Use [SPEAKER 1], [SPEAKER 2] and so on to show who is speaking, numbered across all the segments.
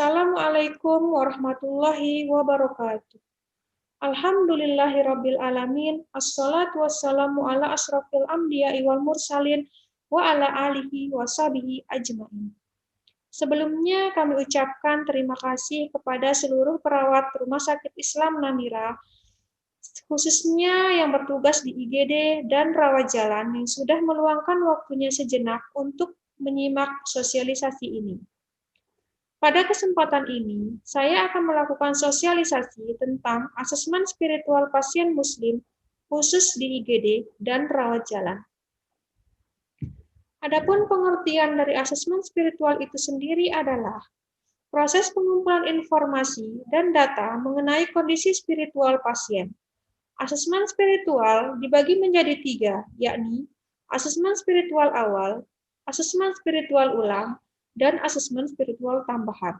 [SPEAKER 1] Assalamualaikum warahmatullahi wabarakatuh. Alhamdulillahirabbil alamin. Assalatu wassalamu ala asrofil anbiya'i wal mursalin wa ala alihi wa sahbihi ajmain. Sebelumnya kami ucapkan terima kasih kepada seluruh perawat Rumah Sakit Islam Namira, khususnya yang bertugas di IGD dan rawat jalan yang sudah meluangkan waktunya sejenak untuk menyimak sosialisasi ini. Pada kesempatan ini, saya akan melakukan sosialisasi tentang asesmen spiritual pasien Muslim khusus di IGD dan rawat jalan. Adapun pengertian dari asesmen spiritual itu sendiri adalah proses pengumpulan informasi dan data mengenai kondisi spiritual pasien. Asesmen spiritual dibagi menjadi 3, yakni asesmen spiritual awal, asesmen spiritual ulang, dan asesmen spiritual tambahan.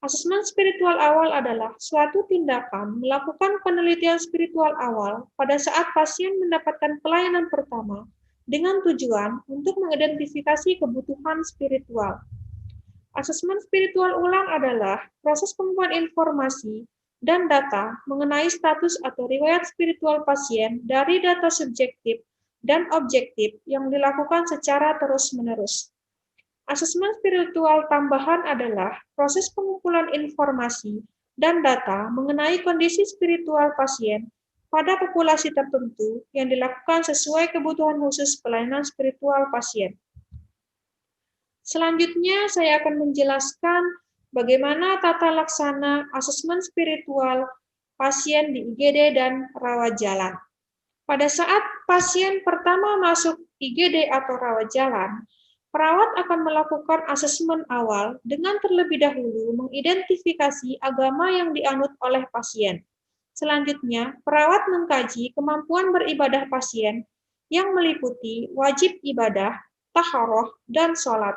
[SPEAKER 1] Asesmen spiritual awal adalah suatu tindakan melakukan penelitian spiritual awal pada saat pasien mendapatkan pelayanan pertama dengan tujuan untuk mengidentifikasi kebutuhan spiritual. Asesmen spiritual ulang adalah proses pengumpulan informasi dan data mengenai status atau riwayat spiritual pasien dari data subjektif dan objektif yang dilakukan secara terus-menerus. Asesmen spiritual tambahan adalah proses pengumpulan informasi dan data mengenai kondisi spiritual pasien pada populasi tertentu yang dilakukan sesuai kebutuhan khusus pelayanan spiritual pasien. Selanjutnya, saya akan menjelaskan bagaimana tata laksana asesmen spiritual pasien di IGD dan rawat jalan. Pada saat pasien pertama masuk IGD atau rawat jalan, perawat akan melakukan asesmen awal dengan terlebih dahulu mengidentifikasi agama yang dianut oleh pasien. Selanjutnya, perawat mengkaji kemampuan beribadah pasien yang meliputi wajib ibadah, taharah, dan sholat.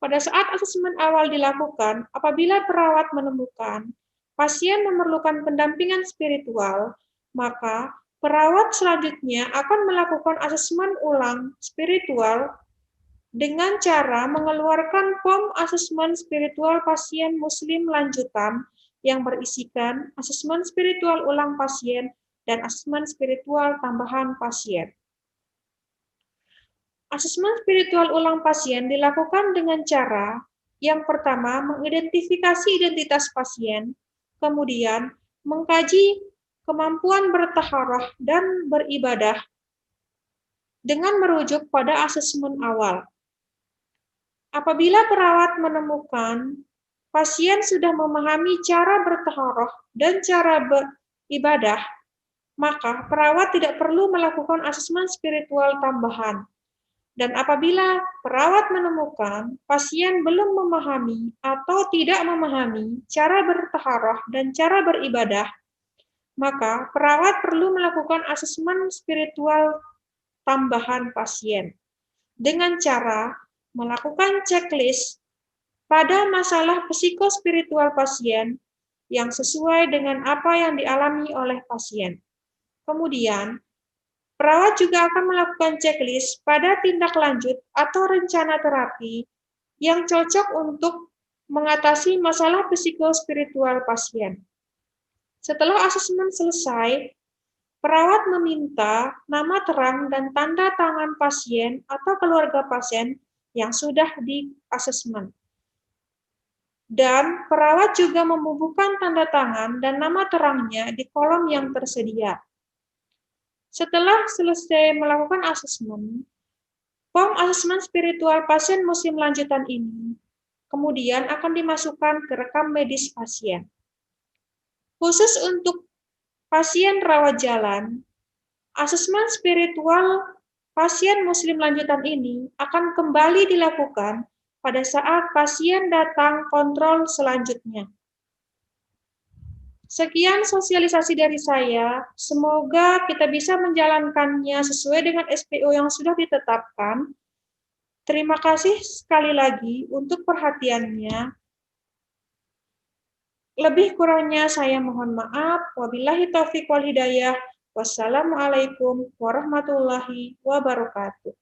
[SPEAKER 1] Pada saat asesmen awal dilakukan, apabila perawat menemukan pasien memerlukan pendampingan spiritual, maka perawat selanjutnya akan melakukan asesmen ulang spiritual dengan cara mengeluarkan form asesmen spiritual pasien Muslim lanjutan yang berisikan asesmen spiritual ulang pasien dan asesmen spiritual tambahan pasien. Asesmen spiritual ulang pasien dilakukan dengan cara yang pertama mengidentifikasi identitas pasien, kemudian mengkaji kemampuan bertaharah dan beribadah dengan merujuk pada asesmen awal. Apabila perawat menemukan pasien sudah memahami cara bertaharah dan cara beribadah, maka perawat tidak perlu melakukan asesmen spiritual tambahan. Dan apabila perawat menemukan pasien belum memahami atau tidak memahami cara bertaharah dan cara beribadah, maka perawat perlu melakukan asesmen spiritual tambahan pasien dengan cara melakukan checklist pada masalah psikospiritual pasien yang sesuai dengan apa yang dialami oleh pasien. Kemudian, perawat juga akan melakukan checklist pada tindak lanjut atau rencana terapi yang cocok untuk mengatasi masalah psikospiritual pasien. Setelah asesmen selesai, perawat meminta nama terang dan tanda tangan pasien atau keluarga pasien yang sudah di-asesmen. Dan perawat juga membubuhkan tanda tangan dan nama terangnya di kolom yang tersedia. Setelah selesai melakukan asesmen, form asesmen spiritual pasien Muslim lanjutan ini kemudian akan dimasukkan ke rekam medis pasien. Khusus untuk pasien rawat jalan, asesmen spiritual pasien Muslim lanjutan ini akan kembali dilakukan pada saat pasien datang kontrol selanjutnya. Sekian sosialisasi dari saya, semoga kita bisa menjalankannya sesuai dengan SPO yang sudah ditetapkan. Terima kasih sekali lagi untuk perhatiannya. Lebih kurangnya saya mohon maaf. Wabillahi taufiq wal hidayah. Wassalamualaikum warahmatullahi wabarakatuh.